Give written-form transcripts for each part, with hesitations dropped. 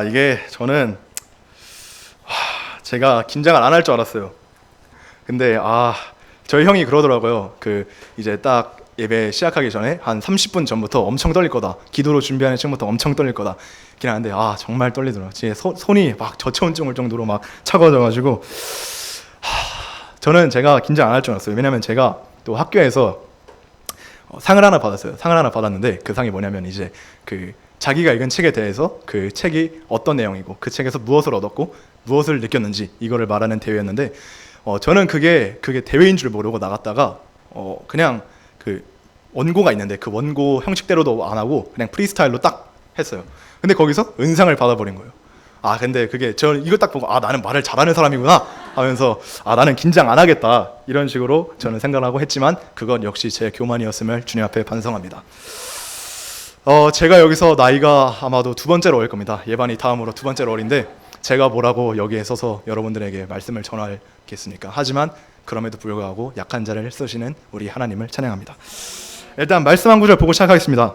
이게 저는 제가 긴장을 안 할 줄 알았어요. 근데 저희 형이 그러더라고요. 이제 딱 예배 시작하기 전에 한 30분 전부터 엄청 떨릴 거다. 기도로 준비하는 시간부터 엄청 떨릴 거다. 이긴 하는데 정말 떨리더라고요. 제 손이 막 저체온증 올 정도로 막 차가워져가지고 저는 제가 긴장 안 할 줄 알았어요. 왜냐면 제가 또 학교에서 상을 하나 받았어요. 상을 하나 받았는데 그 상이 뭐냐면 이제 자기가 읽은 책에 대해서 그 책이 어떤 내용이고 그 책에서 무엇을 얻었고 무엇을 느꼈는지 이거를 말하는 대회였는데 저는 그게 대회인 줄 모르고 나갔다가 그냥 원고가 있는데 그 원고 형식대로도 안 하고 그냥 프리스타일로 딱 했어요. 근데 거기서 은상을 받아버린 거예요. 근데 저 이거 딱 보고 나는 말을 잘하는 사람이구나 하면서 나는 긴장 안 하겠다 이런 식으로 저는 생각을 하고 했지만 그건 역시 제 교만이었음을 주님 앞에 반성합니다. 제가 여기서 나이가 아마도 두 번째로 어릴 겁니다. 예반이 다음으로 두 번째로 어린데 제가 뭐라고 여기에 서서 여러분들에게 말씀을 전하겠습니까? 하지만 그럼에도 불구하고 약한 자를 쓰시는 우리 하나님을 찬양합니다. 일단 말씀 한 구절 보고 시작하겠습니다.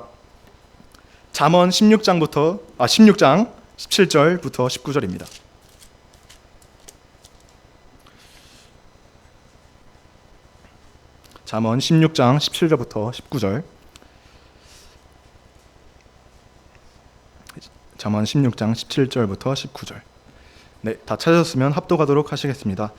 잠언 16장 17절부터 19절입니다. 잠언 16장 17절부터 19절. 잠언 16장 17절부터 19절. 네, 다 찾으셨으면 합독하도록 하시겠습니다.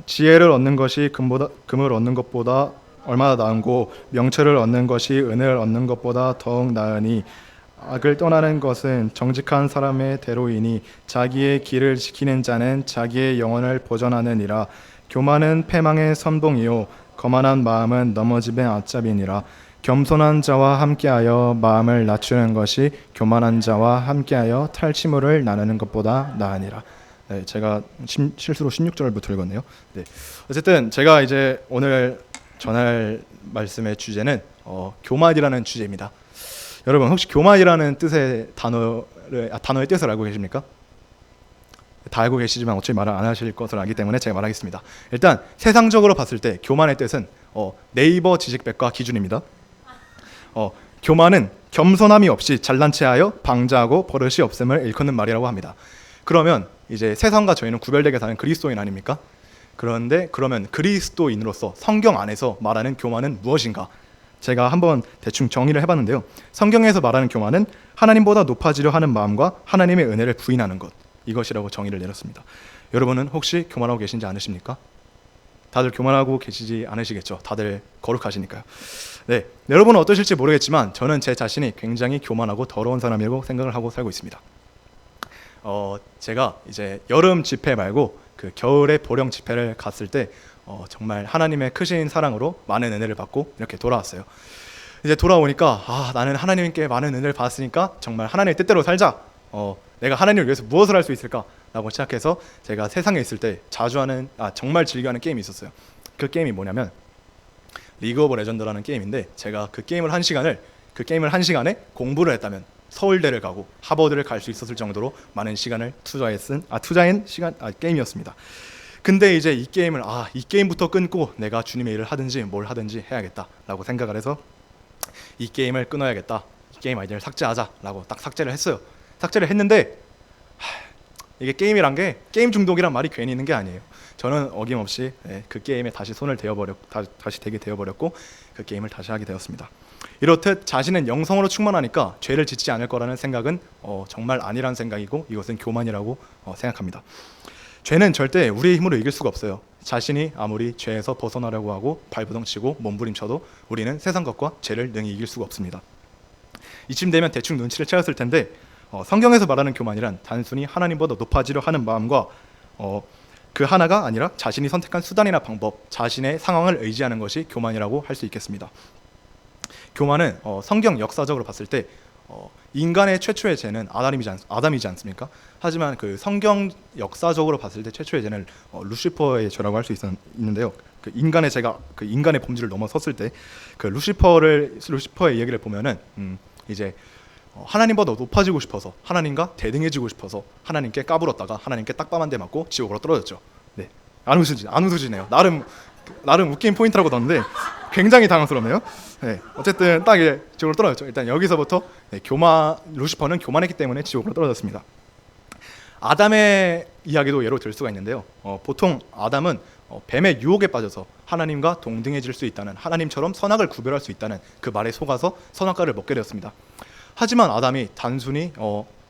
지혜를 얻는 것이 금을 얻는 것보다 얼마나 나은고 명철을 얻는 것이 은을 얻는 것보다 더욱 나으니 악을 떠나는 것은 정직한 사람의 대로이니 자기의 길을 지키는 자는 자기의 영혼을 보전하느니라. 교만은 패망의 선봉이요 거만한 마음은 넘어짐의 앞잡이니라. 겸손한 자와 함께하여 마음을 낮추는 것이 교만한 자와 함께하여 탈취물을 나누는 것보다 나으니라. 네, 제가 실수로 16절부터 읽었네요. 네, 어쨌든 제가 이제 오늘 전할 말씀의 주제는 교만이라는 주제입니다. 여러분 혹시 교만이라는 뜻의 단어의 뜻을 알고 계십니까? 다 알고 계시지만 어차피 말을 안 하실 것을 알기 때문에 제가 말하겠습니다. 일단 세상적으로 봤을 때 교만의 뜻은 네이버 지식백과 기준입니다. 교만은 겸손함이 없이 잘난 체하여 방자하고 버릇이 없음을 일컫는 말이라고 합니다. 그러면 이제 세상과 저희는 구별되게 사는 그리스도인 아닙니까? 그런데 그러면 그리스도인으로서 성경 안에서 말하는 교만은 무엇인가? 제가 한번 대충 정의를 해봤는데요. 성경에서 말하는 교만은 하나님보다 높아지려 하는 마음과 하나님의 은혜를 부인하는 것, 이것이라고 정의를 내렸습니다. 여러분은 혹시 교만하고 계신지 않으십니까? 다들 교만하고 계시지 않으시겠죠? 다들 거룩하시니까요. 네, 여러분은 어떠실지 모르겠지만 저는 제 자신이 굉장히 교만하고 더러운 사람이라고 생각을 하고 살고 있습니다. 제가 이제 여름 집회 말고 겨울에 보령 집회를 갔을 때 정말 하나님의 크신 사랑으로 많은 은혜를 받고 이렇게 돌아왔어요. 이제 돌아오니까 나는 하나님께 많은 은혜를 받았으니까 정말 하나님의 뜻대로 살자. 내가 하나님을 위해서 무엇을 할 수 있을까? 라고 시작해서 제가 세상에 있을 때 자주 하는 정말 즐겨하는 게임이 있었어요. 그 게임이 뭐냐면 리그 오브 레전드라는 게임인데 제가 그 게임을 한 시간에 공부를 했다면 서울대를 가고 하버드를 갈 수 있었을 정도로 많은 시간을 투자한 게임이었습니다. 근데 이제 이 게임부터 끊고 내가 주님의 일을 하든지 뭘 하든지 해야겠다라고 생각을 해서 이 게임을 끊어야겠다. 이 게임 아이디를 삭제하자라고 딱 삭제를 했어요. 삭제를 했는데 이게 게임이란 게 게임 중독이란 말이 괜히 있는 게 아니에요. 저는 어김없이 그 게임에 다시 손을 다시 대게 되어버렸고 그 게임을 다시 하게 되었습니다. 이렇듯 자신은 영성으로 충만하니까 죄를 짓지 않을 거라는 생각은 정말 아니란 생각이고 이것은 교만이라고 생각합니다. 죄는 절대 우리의 힘으로 이길 수가 없어요. 자신이 아무리 죄에서 벗어나려고 하고 발부둥치고 몸부림쳐도 우리는 세상 것과 죄를 능히 이길 수가 없습니다. 이쯤 되면 대충 눈치를 채웠을 텐데 성경에서 말하는 교만이란 단순히 하나님보다 높아지려 하는 마음과 그 하나가 아니라 자신이 선택한 수단이나 방법, 자신의 상황을 의지하는 것이 교만이라고 할 수 있겠습니다. 교만은 성경 역사적으로 봤을 때 인간의 최초의 죄는 아담이지 않습니까? 하지만 그 성경 역사적으로 봤을 때 최초의 죄는 루시퍼의 죄라고 할 수 있는데요. 인간의 죄가 인간의 범죄를 넘어섰을 때 루시퍼의 얘기를 보면은 이제 하나님보다 높아지고 싶어서 하나님과 대등해지고 싶어서 하나님께 까불었다가 하나님께 딱밤 한 대 맞고 지옥으로 떨어졌죠. 네, 안 웃으시네요. 나름 나름 웃긴 포인트라고 넣었는데 굉장히 당황스럽네요. 네, 어쨌든 딱 지옥으로 떨어졌죠. 일단 여기서부터 루시퍼는 교만했기 때문에 지옥으로 떨어졌습니다. 아담의 이야기도 예로 들 수가 있는데요. 보통 아담은 뱀의 유혹에 빠져서 하나님과 동등해질 수 있다는, 하나님처럼 선악을 구별할 수 있다는 그 말에 속아서 선악과를 먹게 되었습니다. 하지만 아담이 단순히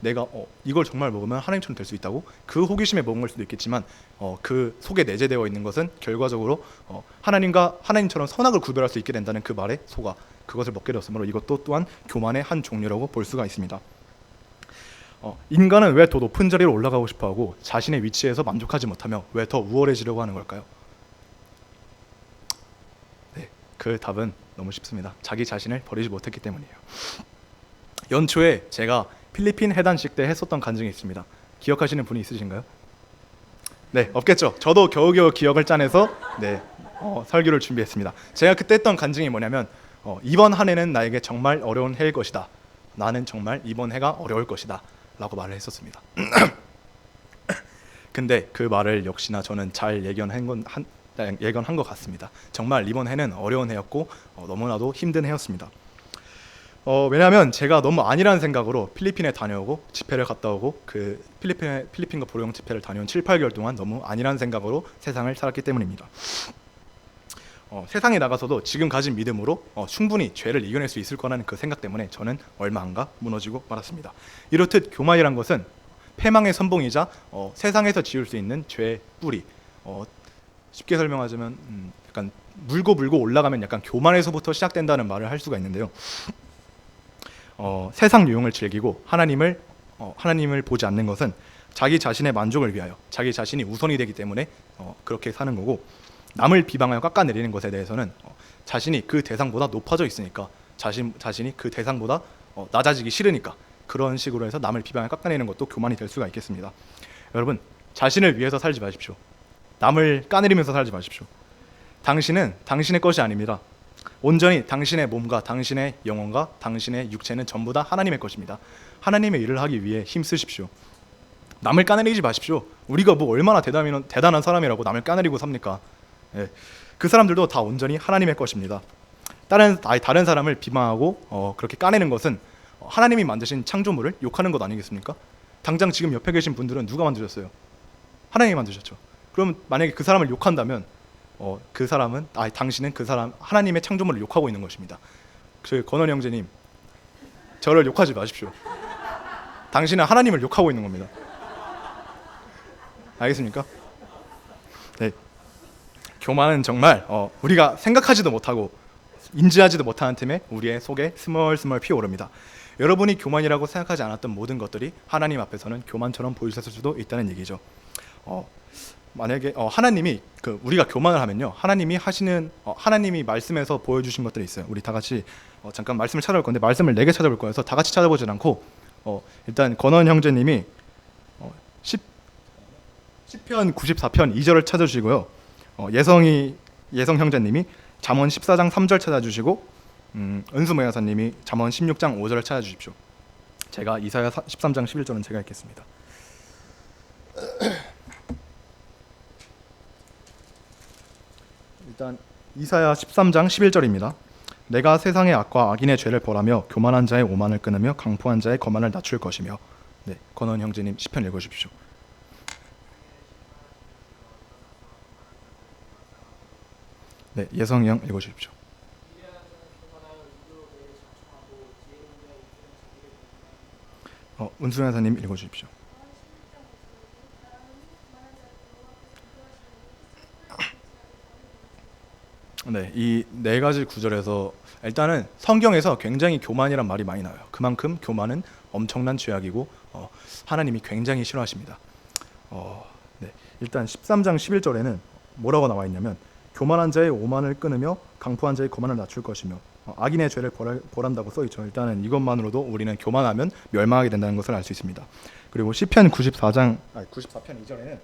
내가 이걸 정말 먹으면 하나님처럼 될 수 있다고 그 호기심에 먹은 걸 수도 있겠지만 그 속에 내재되어 있는 것은 결과적으로 하나님과 하나님처럼 선악을 구별할 수 있게 된다는 그 말에 속아 그것을 먹게 되었으므로 이것도 또한 교만의 한 종류라고 볼 수가 있습니다. 인간은 왜 더 높은 자리로 올라가고 싶어하고 자신의 위치에서 만족하지 못하며 왜 더 우월해지려고 하는 걸까요? 네, 그 답은 너무 쉽습니다. 자기 자신을 버리지 못했기 때문이에요. 연초에 제가 필리핀 해단식 때 했었던 간증이 있습니다. 기억하시는 분이 있으신가요? 네, 없겠죠. 저도 겨우겨우 기억을 짜내서 설교를 준비했습니다. 제가 그때 했던 간증이 뭐냐면 이번 한 해는 나에게 정말 어려운 해일 것이다. 나는 정말 이번 해가 어려울 것이다 라고 말을 했었습니다. 근데 그 말을 역시나 저는 잘 예견한 것 같습니다. 정말 이번 해는 어려운 해였고 너무나도 힘든 해였습니다. 왜냐하면 제가 너무 아니라는 생각으로 필리핀에 다녀오고 집회를 갔다 오고 그 필리핀과 보령 집회를 다녀온 7, 8개월 동안 너무 아니라는 생각으로 세상을 살았기 때문입니다. 세상에 나가서도 지금 가진 믿음으로 충분히 죄를 이겨낼 수 있을 거라는 그 생각 때문에 저는 얼마 안가 무너지고 말았습니다. 이렇듯 교만이란 것은 패망의 선봉이자 세상에서 지을 수 있는 죄의 뿌리. 쉽게 설명하자면 약간 물고 올라가면 약간 교만에서부터 시작된다는 말을 할 수가 있는데요. 세상 유용을 즐기고 하나님을 보지 않는 것은 자기 자신의 만족을 위하여 자기 자신이 우선이 되기 때문에 그렇게 사는 거고, 남을 비방하여 깎아내리는 것에 대해서는 자신이 그 대상보다 높아져 있으니까 자신이 그 대상보다 낮아지기 싫으니까 그런 식으로 해서 남을 비방하여 깎아내리는 것도 교만이 될 수가 있겠습니다. 여러분, 자신을 위해서 살지 마십시오. 남을 까내리면서 살지 마십시오. 당신은 당신의 것이 아닙니다. 온전히 당신의 몸과 당신의 영혼과 당신의 육체는 전부 다 하나님의 것입니다. 하나님의 일을 하기 위해 힘쓰십시오. 남을 까내리지 마십시오. 우리가 뭐 얼마나 대단한 사람이라고 남을 까내리고 삽니까? 그 사람들도 다 온전히 하나님의 것입니다. 다른 사람을 비방하고 그렇게 까내는 것은 하나님이 만드신 창조물을 욕하는 것 아니겠습니까? 당장 지금 옆에 계신 분들은 누가 만드셨어요? 하나님이 만드셨죠. 그럼 만약에 그 사람을 욕한다면 당신은 그 사람 하나님의 창조물을 욕하고 있는 것입니다. 권원 형제님, 저를 욕하지 마십시오. 당신은 하나님을 욕하고 있는 겁니다. 알겠습니까? 네. 교만은 정말 우리가 생각하지도 못하고 인지하지도 못하는 틈에 우리의 속에 스멀스멀 피어오릅니다. 여러분이 교만이라고 생각하지 않았던 모든 것들이 하나님 앞에서는 교만처럼 보이셨을 수도 있다는 얘기죠. 만약에 하나님이 우리가 교만을 하면요, 하나님이 말씀에서 보여주신 것들이 있어요. 우리 다 같이 잠깐 말씀을 찾아볼 건데 말씀을 4개 찾아볼 거여서 다 같이 찾아보진 않고 일단 권원 형제님이 시편 94편 2절을 찾아주시고요. 예성 형제님이 잠언 14장 3절 찾아주시고 은수 모야사님이 잠언 16장 5절을 찾아주십시오. 제가 이사야 13장 11절은 제가 읽겠습니다. 일단 이사야 13장 11절입니다. 내가 세상의 악과 악인의 죄를 벌하며 교만한 자의 오만을 끊으며 강포한 자의 거만을 낮출 것이며. 네, 권원 형제님 시편 읽어주십시오. 네, 예성이 형 읽어주십시오. 은수 여사님 읽어주십시오. 네, 이 4가지 구절에서 일단은 성경에서 굉장히 교만이란 말이 많이 나와요. 그만큼 교만은 엄청난 죄악이고 하나님이 굉장히 싫어하십니다. 네, 일단 13장 11절에는 뭐라고 나와 있냐면 교만한 자의 오만을 끊으며 강포한 자의 거만을 낮출 것이며 악인의 죄를 벌한다고 써있죠. 일단은 이것만으로도 우리는 교만하면 멸망하게 된다는 것을 알 수 있습니다. 그리고 시편 94편 2절에는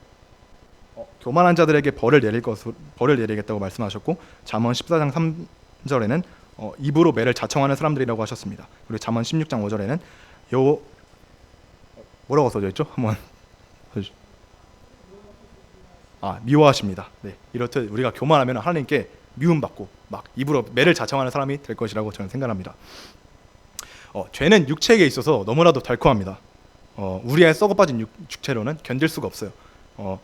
교만한 자들에게 벌을 내리겠다고 말씀하셨고, 잠언 14장 3절에는 입으로 매를 자청하는 사람들이라고 하셨습니다. 그리고 잠언 16장 5절에는 뭐라고 써져 있죠? 한번 미워하십니다. 네, 이렇듯 우리가 교만하면 하나님께 미움받고 막 입으로 매를 자청하는 사람이 될 것이라고 저는 생각합니다. 죄는 육체에 있어서 너무나도 달콤합니다. 우리의 썩어빠진 육체로는 견딜 수가 없어요.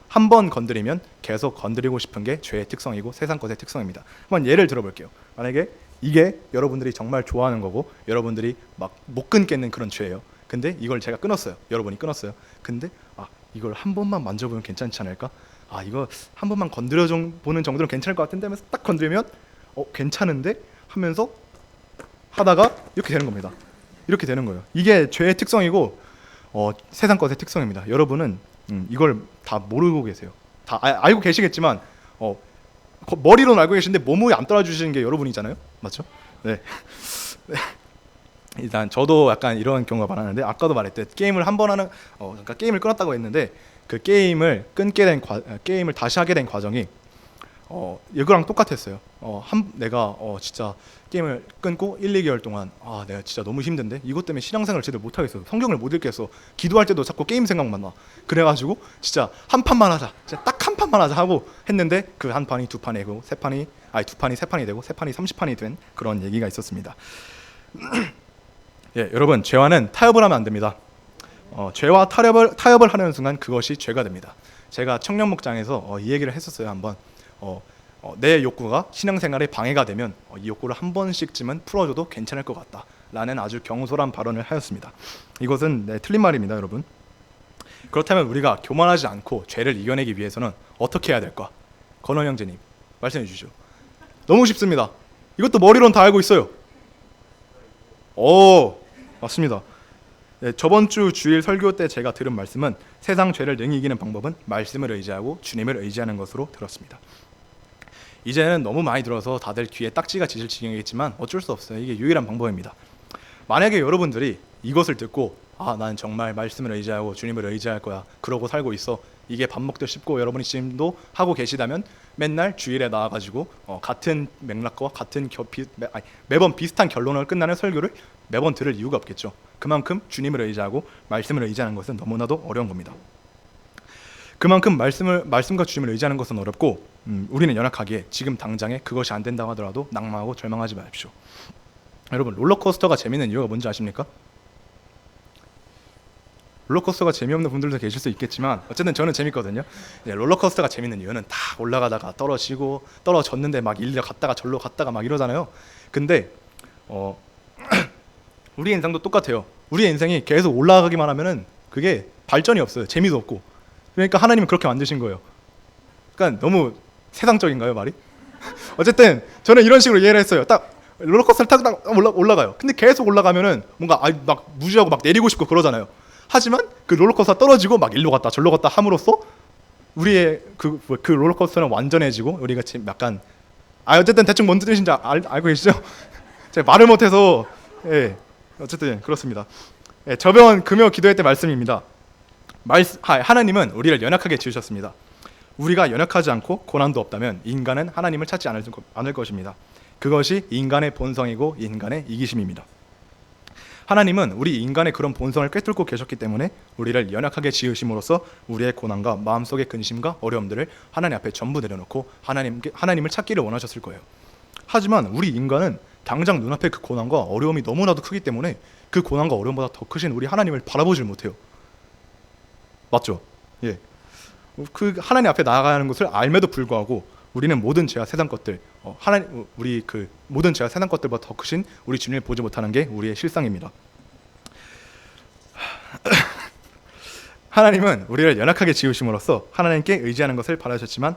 한 번 건드리면 계속 건드리고 싶은 게 죄의 특성이고 세상 것의 특성입니다. 한번 예를 들어볼게요. 만약에 이게 여러분들이 정말 좋아하는 거고 여러분들이 막 못 끊겠는 그런 죄예요. 근데 이걸 제가 끊었어요. 여러분이 끊었어요. 근데 이걸 한 번만 만져보면 괜찮지 않을까? 이거 한 번만 건드려 보는 정도는 괜찮을 것 같은데 하면서 딱 건드리면 괜찮은데 하면서 하다가 이렇게 되는 겁니다. 이렇게 되는 거예요. 이게 죄의 특성이고 세상 것의 특성입니다. 여러분은 이걸 다 모르고 계세요. 다 알고 계시겠지만 머리로는 알고 계신데 몸으로 안 따라주시는 게 여러분이잖아요. 맞죠? 네. 네. 일단 저도 약간 이런 경우가 많았는데 아까도 말했듯 게임을 한 번 하는 그러니까 게임을 끊었다고 했는데 그 게임을 끊게 된 게임을 다시 하게 된 과정이 이거랑 똑같았어요. 내가 진짜 게임을 끊고 1, 2개월 동안 내가 진짜 너무 힘든데 이것 때문에 신앙생활을 제대로 못 하겠어. 성경을 못 읽겠어. 기도할 때도 자꾸 게임 생각만 나. 그래가지고 진짜 한 판만 하자. 진짜 딱 한 판만 하자 하고 했는데 그 한 판이 두 판이 되고 두 판이 세 판이 되고 세 판이 30판이 된 그런 얘기가 있었습니다. 예, 여러분 죄와는 타협을 하면 안 됩니다. 죄와 타협을 하는 순간 그것이 죄가 됩니다. 제가 청년 목장에서 이 얘기를 했었어요. 한번 내 욕구가 신앙생활에 방해가 되면 이 욕구를 한 번씩쯤은 풀어줘도 괜찮을 것 같다 라는 아주 경솔한 발언을 하였습니다. 이것은 틀린 말입니다, 여러분. 그렇다면 우리가 교만하지 않고 죄를 이겨내기 위해서는 어떻게 해야 될까? 건원 형제님 말씀해 주시죠. 너무 쉽습니다. 이것도 머리로는 다 알고 있어요. 맞습니다. 네, 저번 주 주일 설교 때 제가 들은 말씀은 세상 죄를 능히 이기는 방법은 말씀을 의지하고 주님을 의지하는 것으로 들었습니다. 이제는 너무 많이 들어서 다들 귀에 딱지가 짖을 지경이겠지만 어쩔 수 없어요. 이게 유일한 방법입니다. 만약에 여러분들이 이것을 듣고 난 정말 말씀을 의지하고 주님을 의지할 거야 그러고 살고 있어, 이게 밥 먹듯 쉽고 여러분이 지금도 하고 계시다면 맨날 주일에 나와가지고 같은 맥락과 같은 매번 비슷한 결론을 끝나는 설교를 매번 들을 이유가 없겠죠. 그만큼 주님을 의지하고 말씀을 의지하는 것은 너무나도 어려운 겁니다. 그만큼 말씀과 주님을 의지하는 것은 어렵고 우리는 연약하기에 지금 당장에 그것이 안 된다고 하더라도 낙망하고 절망하지 마십시오. 여러분, 롤러코스터가 재밌는 이유가 뭔지 아십니까? 롤러코스터가 재미없는 분들도 계실 수 있겠지만 어쨌든 저는 재밌거든요. 롤러코스터가 재밌는 이유는 다 올라가다가 떨어지고 떨어졌는데 막 일려 갔다가 절로 갔다가 막 이러잖아요. 근데 우리 인생도 똑같아요. 우리의 인생이 계속 올라가기만 하면은 그게 발전이 없어요. 재미도 없고. 그러니까 하나님은 그렇게 만드신 거예요. 그러니까 너무 세상적인가요, 말이? 어쨌든 저는 이런 식으로 이해를 했어요. 딱 롤러코스터를 타고 딱 올라가요. 근데 계속 올라가면은 뭔가 막 무지하고 막 내리고 싶고 그러잖아요. 하지만 그 롤러코스터 떨어지고 막 일로 갔다 절로 갔다 함으로써 우리의 그 롤러코스터는 완전해지고 우리가 지금 약간 어쨌든 대충 뭔 뜻인지 알고 계시죠? 제가 말을 못해서 어쨌든 그렇습니다. 저번 금요 기도회 때 말씀입니다. 하나님은 우리를 연약하게 지으셨습니다. 우리가 연약하지 않고 고난도 없다면 인간은 하나님을 찾지 않을 것입니다. 그것이 인간의 본성이고 인간의 이기심입니다. 하나님은 우리 인간의 그런 본성을 꿰뚫고 계셨기 때문에 우리를 연약하게 지으심으로써 우리의 고난과 마음속의 근심과 어려움들을 하나님 앞에 전부 내려놓고 하나님을 찾기를 원하셨을 거예요. 하지만 우리 인간은 당장 눈앞에 그 고난과 어려움이 너무나도 크기 때문에 그 고난과 어려움보다 더 크신 우리 하나님을 바라보질 못해요. 맞죠? 예. 그 하나님 앞에 나아가는 것을 알매도 불구하고 우리는 모든 죄와 세상 것들, 우리 그 모든 죄와 세상 것들보다 더 크신 우리 주님을 보지 못하는 게 우리의 실상입니다. 하나님은 우리를 연약하게 지으심으로써 하나님께 의지하는 것을 바라셨지만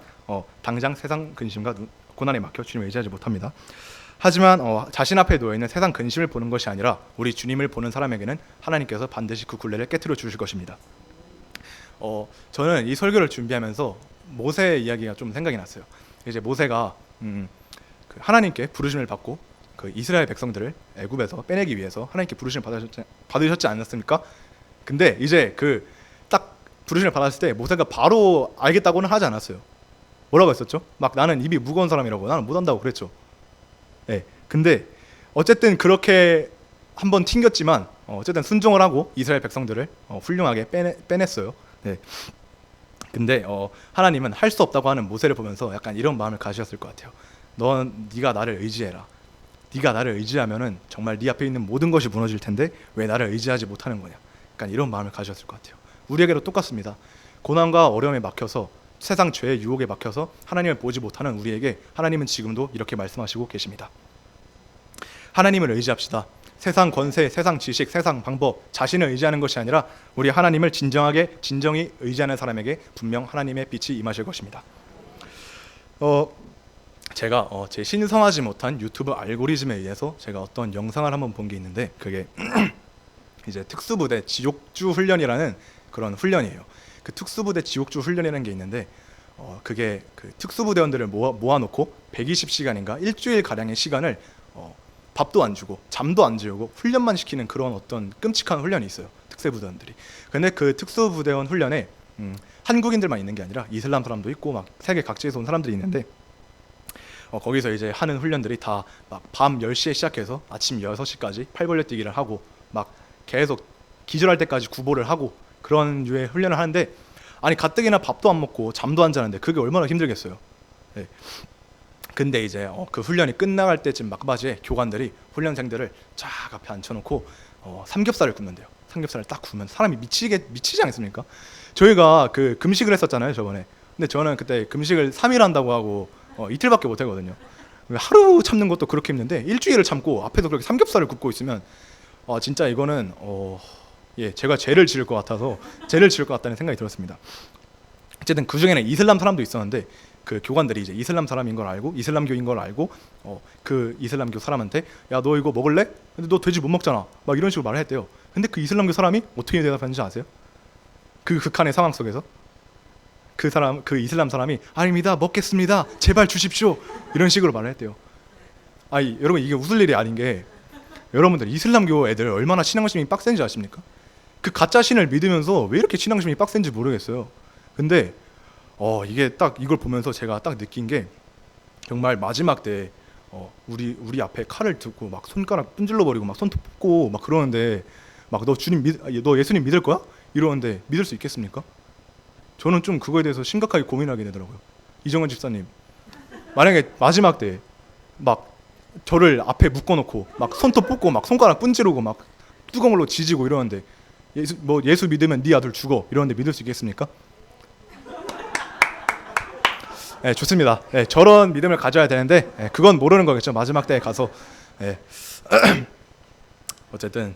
당장 세상 근심과 고난에 막혀 주님을 의지하지 못합니다. 하지만 자신 앞에 놓여있는 세상 근심을 보는 것이 아니라 우리 주님을 보는 사람에게는 하나님께서 반드시 그 굴레를 깨트려 주실 것입니다. 저는 이 설교를 준비하면서 모세 이야기가 좀 생각이 났어요. 이제 모세가 그 하나님께 부르심을 받고 그 이스라엘 백성들을 애굽에서 빼내기 위해서 하나님께 부르심을 받으셨지 않았습니까? 근데 이제 그 딱 부르심을 받았을 때 모세가 바로 알겠다고는 하지 않았어요. 뭐라고 했었죠? 막 나는 입이 무거운 사람이라고, 나는 못한다고 그랬죠. 네. 근데 어쨌든 그렇게 한번 튕겼지만 어쨌든 순종을 하고 이스라엘 백성들을 훌륭하게 빼냈어요. 네. 근데 하나님은 할 수 없다고 하는 모세를 보면서 약간 이런 마음을 가지셨을 것 같아요. 네가 나를 의지해라. 네가 나를 의지하면은 정말 네 앞에 있는 모든 것이 무너질 텐데 왜 나를 의지하지 못하는 거냐. 약간 이런 마음을 가지셨을 것 같아요. 우리에게도 똑같습니다. 고난과 어려움에 막혀서 세상 죄의 유혹에 막혀서 하나님을 보지 못하는 우리에게 하나님은 지금도 이렇게 말씀하시고 계십니다. 하나님을 의지합시다. 세상 권세, 세상 지식, 세상 방법, 자신을 의지하는 것이 아니라 우리 하나님을 진정히 의지하는 사람에게 분명 하나님의 빛이 임하실 것입니다. 제가 제 신성하지 못한 유튜브 알고리즘에 의해서 제가 어떤 영상을 한번 본 게 있는데, 그게 이제 특수부대 지옥주 훈련이라는 그런 훈련이에요. 그 특수부대 지옥주 훈련이라는 게 있는데, 그게 그 특수부대원들을 모아놓고 120시간인가 일주일 가량의 시간을 밥도 안 주고 잠도 안 재우고 훈련만 시키는 그런 어떤 끔찍한 훈련이 있어요. 특수부대원들이. 근데 그 특수부대원 훈련에 한국인들만 있는 게 아니라 이슬람 사람도 있고 막 세계 각지에서 온 사람들이 있는데, 거기서 이제 하는 훈련들이 다 막 밤 10시에 시작해서 아침 6시까지 팔 벌려 뛰기를 하고 막 계속 기절할 때까지 구보를 하고 그런 류의 훈련을 하는데, 아니 가뜩이나 밥도 안 먹고 잠도 안 자는데 그게 얼마나 힘들겠어요. 네. 근데 이제 그 훈련이 끝나갈 때쯤 막바지에 교관들이 훈련생들을 쫙 앞에 앉혀놓고 삼겹살을 굽는데요. 삼겹살을 딱 구우면 사람이 미치지 않습니까? 저희가 그 금식을 했었잖아요, 저번에. 근데 저는 그때 금식을 3일 한다고 하고 이틀밖에 못 하거든요. 하루 참는 것도 그렇게 힘든데 일주일을 참고 앞에서 그렇게 삼겹살을 굽고 있으면 진짜 이거는 제가 죄를 지을 것 같다는 생각이 들었습니다. 어쨌든 그 중에는 이슬람 사람도 있었는데, 그 교관들이 이제 이슬람 사람인 걸 알고 이슬람교인 걸 알고 그 이슬람교 사람한테 야, 너 이거 먹을래? 근데 너 돼지 못 먹잖아. 막 이런 식으로 말을 했대요. 근데 그 이슬람교 사람이 어떻게 대답했는지 아세요? 그 극한의 상황 속에서 그 이슬람 사람이 아닙니다, 먹겠습니다, 제발 주십시오, 이런 식으로 말을 했대요. 아니 여러분, 이게 웃을 일이 아닌 게, 여러분들 이슬람교 애들 얼마나 신앙심이 빡센지 아십니까? 그 가짜 신을 믿으면서 왜 이렇게 신앙심이 빡센지 모르겠어요. 근데 이게 딱 이걸 보면서 제가 딱 느낀 게, 정말 마지막 때 우리 앞에 칼을 두고 막 손가락 분질러 버리고 막 손톱 뽑고 막 그러는데, 막 너 예수님 믿을 거야? 이러는데 믿을 수 있겠습니까? 저는 좀 그거에 대해서 심각하게 고민하게 되더라고요. 이정은 집사님, 만약에 마지막 때 막 저를 앞에 묶어놓고 막 손톱 뽑고 막 손가락 분지르고 막 뚜껑으로 지지고 이러는데, 예수 믿으면 네 아들 죽어 이러는데 믿을 수 있겠습니까? 네, 좋습니다. 네, 저런 믿음을 가져야 되는데 그건 모르는 거겠죠. 마지막 때에 가서. 네. 어쨌든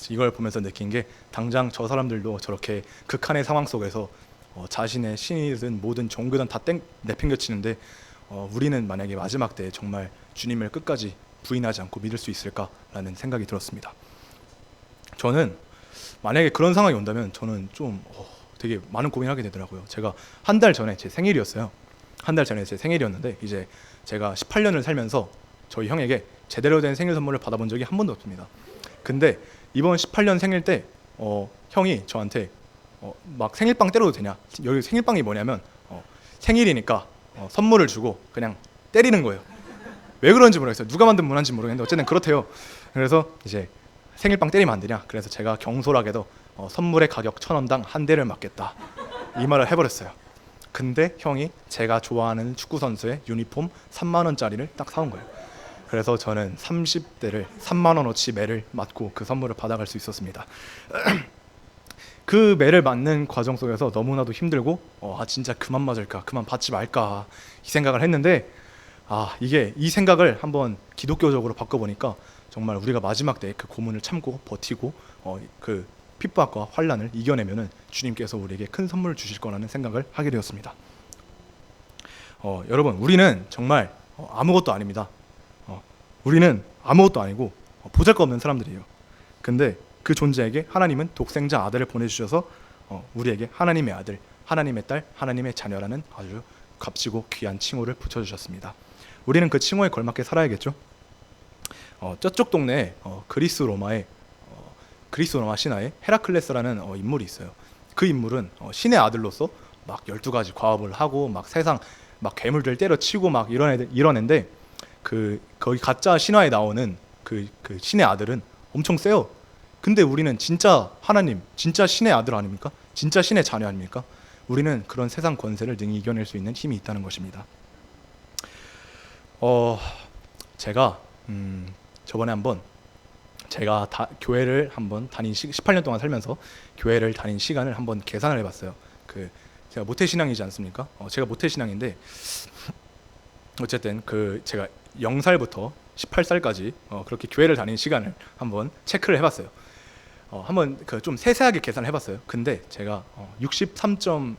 이걸 보면서 느낀 게, 당장 저 사람들도 저렇게 극한의 상황 속에서 자신의 신이든 뭐든 종교든 다 내팽겨치는데, 우리는 만약에 마지막 때에 정말 주님을 끝까지 부인하지 않고 믿을 수 있을까라는 생각이 들었습니다. 저는 만약에 그런 상황이 온다면 저는 좀 되게 많은 고민하게 되더라고요. 제가 한 달 전에 제 생일이었어요. 한 달 전에 제 생일이었는데, 이제 제가 18년을 살면서 저희 형에게 제대로 된 생일 선물을 받아본 적이 한 번도 없습니다. 근데 이번 18년 생일 때 형이 저한테 막 생일빵 때려도 되냐, 여기 생일빵이 뭐냐면 생일이니까 선물을 주고 그냥 때리는 거예요. 왜 그런지 모르겠어요. 누가 만든 문화인지 모르겠는데 어쨌든 그렇대요. 그래서 이제 생일빵 때리면 안 되냐, 그래서 제가 경솔하게도 선물의 가격 1,000원당 한 대를 맞겠다, 이 말을 해버렸어요. 근데 형이 제가 좋아하는 축구 선수의 유니폼 3만 원짜리를 딱 사온 거예요. 그래서 저는 30대를 3만 원어치 매를 맞고 그 선물을 받아갈 수 있었습니다. 그 매를 맞는 과정 속에서 너무나도 힘들고 진짜 그만 맞을까, 그만 받지 말까, 이 생각을 했는데, 이게 이 생각을 한번 기독교적으로 바꿔보니까 정말 우리가 마지막 때에 그 고문을 참고 버티고 그 핍박과 환난을 이겨내면은 주님께서 우리에게 큰 선물을 주실 거라는 생각을 하게 되었습니다. 여러분, 우리는 정말 아무것도 아닙니다. 우리는 아무것도 아니고 보잘것없는 사람들이에요. 근데 그 존재에게 하나님은 독생자 아들을 보내주셔서 우리에게 하나님의 아들, 하나님의 딸, 하나님의 자녀라는 아주 값지고 귀한 칭호를 붙여주셨습니다. 우리는 그 칭호에 걸맞게 살아야겠죠. 저쪽 동네에 그리스 로마 신화에 헤라클레스라는 인물이 있어요. 그 인물은 신의 아들로서 막 12가지 과업을 하고 막 세상 막 괴물들 때려치고 막 이런 애인데, 거기 가짜 신화에 나오는 그 신의 아들은 엄청 세요. 근데 우리는 진짜 하나님, 진짜 신의 아들 아닙니까? 진짜 신의 자녀 아닙니까? 우리는 그런 세상 권세를 능히 이겨낼 수 있는 힘이 있다는 것입니다. 제가 저번에 한번 제가 교회를 한번 18년 동안 살면서 교회를 다닌 시간을 한번 계산을 해봤어요. 제가 모태신앙이지 않습니까? 제가 모태신앙인데 어쨌든 제가 0살부터 18살까지 그렇게 교회를 다닌 시간을 한번 체크를 해봤어요. 한번 좀 세세하게 계산을 해봤어요. 근데 제가 63점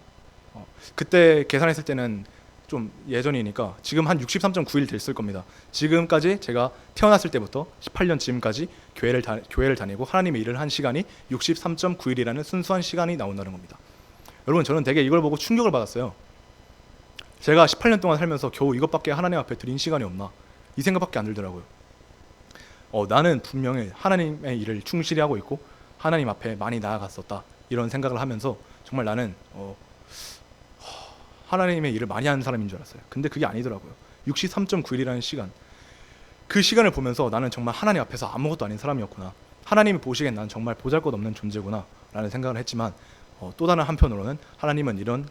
그때 계산했을 때는 좀 예전이니까 지금 한 63.9일 됐을 겁니다. 지금까지 제가 태어났을 때부터 18년 지금까지 교회를 다니고 하나님의 일을 한 시간이 63.9일이라는 순수한 시간이 나온다는 겁니다. 여러분, 저는 되게 이걸 보고 충격을 받았어요. 제가 18년 동안 살면서 겨우 이것밖에 하나님 앞에 드린 시간이 없나, 이 생각밖에 안 들더라고요. 나는 분명히 하나님의 일을 충실히 하고 있고 하나님 앞에 많이 나아갔었다, 이런 생각을 하면서 정말 나는 하나님의 일을 많이 하는 사람인 줄 알았어요. 근데 그게 아니더라고요. 63.9일이라는 시간, 그 시간을 보면서 나는 정말 하나님 앞에서 아무것도 아닌 사람이었구나, 하나님이 보시기엔 난 정말 보잘것없는 존재구나 라는 생각을 했지만, 또 다른 한편으로는 하나님은 이런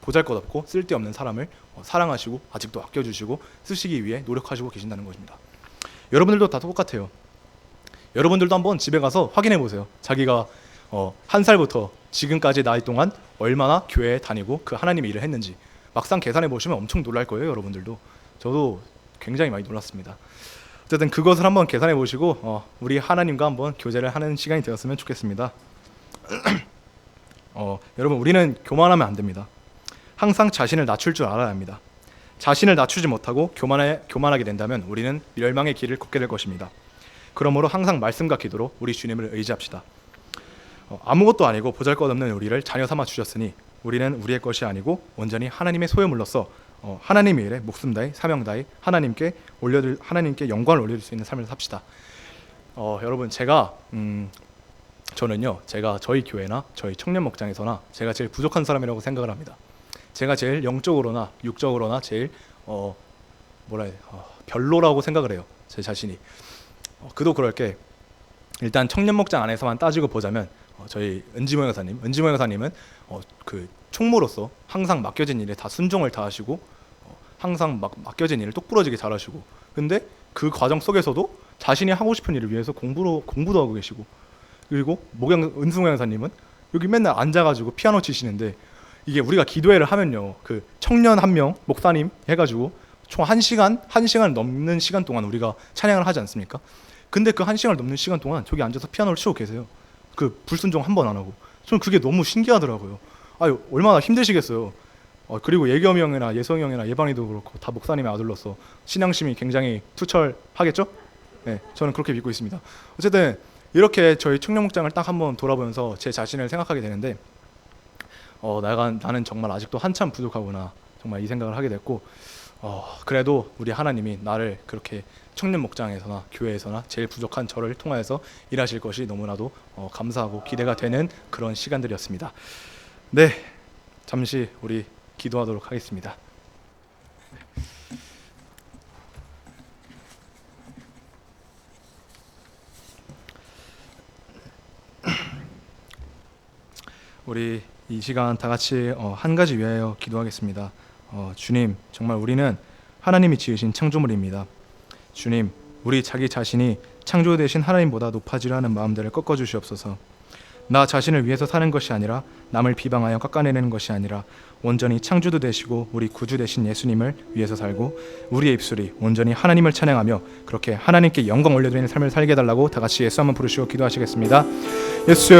보잘것없고 쓸데없는 사람을 사랑하시고 아직도 아껴주시고 쓰시기 위해 노력하시고 계신다는 것입니다. 여러분들도 다 똑같아요. 여러분들도 한번 집에 가서 확인해 보세요. 자기가 1살부터 지금까지 나이 동안 얼마나 교회에 다니고 그 하나님의 일을 했는지 막상 계산해 보시면 엄청 놀랄 거예요. 여러분들도. 저도 굉장히 많이 놀랐습니다. 어쨌든 그것을 한번 계산해 보시고 우리 하나님과 한번 교제를 하는 시간이 되었으면 좋겠습니다. 여러분, 우리는 교만하면 안 됩니다. 항상 자신을 낮출 줄 알아야 합니다. 자신을 낮추지 못하고 교만하게 된다면 우리는 멸망의 길을 걷게 될 것입니다. 그러므로 항상 말씀과 기도로 우리 주님을 의지합시다. 아무것도 아니고 보잘것없는 우리를 자녀 삼아 주셨으니 우리는 우리의 것이 아니고 온전히 하나님의 소유물로서 하나님의 일에 목숨 다해 사명 다해 하나님께 영광을 올려줄 수 있는 삶을 삽시다. 여러분, 저는요, 제가 저희 교회나 저희 청년 목장에서나 제가 제일 부족한 사람이라고 생각을 합니다. 제가 제일 영적으로나 육적으로나 제일 별로라고 생각을 해요. 제 자신이. 그도 그럴 게, 일단 청년 목장 안에서만 따지고 보자면 저희 은지모 형사님은 그 총무로서 항상 맡겨진 일에 다 순종을 다하시고 항상 맡겨진 일을 똑부러지게 잘하시고, 근데 그 과정 속에서도 자신이 하고 싶은 일을 위해서 공부도 하고 계시고, 그리고 은승호 형사님은 여기 맨날 앉아가지고 피아노 치시는데, 이게 우리가 기도회를 하면요, 그 청년 한 명 목사님 해가지고 총 1시간 넘는 시간 동안 우리가 찬양을 하지 않습니까? 근데 그 1시간을 넘는 시간 동안 저기 앉아서 피아노를 치고 계세요. 그 불순종 한 번 안 하고. 저는 그게 너무 신기하더라고요. 얼마나 힘드시겠어요. 그리고 예겸이 형이나 예성이 형이나 예방이도 그렇고 다 목사님의 아들로서 신앙심이 굉장히 투철하겠죠? 네, 저는 그렇게 믿고 있습니다. 어쨌든 이렇게 저희 청년 목장을 딱 한번 돌아보면서 제 자신을 생각하게 되는데, 나는 정말 아직도 한참 부족하구나, 정말 이 생각을 하게 됐고, 그래도 우리 하나님이 나를 그렇게 청년 목장에서나 교회에서나 제일 부족한 저를 통하여서 일하실 것이 너무나도 감사하고 기대가 되는 그런 시간들이었습니다. 네, 잠시 우리 기도하도록 하겠습니다. 우리 이 시간 다 같이 한 가지 위하여 기도하겠습니다. 주님, 정말 우리는 하나님이 지으신 창조물입니다. 주님, 우리 자기 자신이 창조 되신 하나님보다 높아지려 하는 마음들을 꺾어주시옵소서. 나 자신을 위해서 사는 것이 아니라 남을 비방하여 깎아내리는 것이 아니라 온전히 창조도 되시고 우리 구주 되신 예수님을 위해서 살고 우리의 입술이 온전히 하나님을 찬양하며 그렇게 하나님께 영광 올려드리는 삶을 살게 해달라고 다 같이 예수 한번 부르시고 기도하시겠습니다. 예수.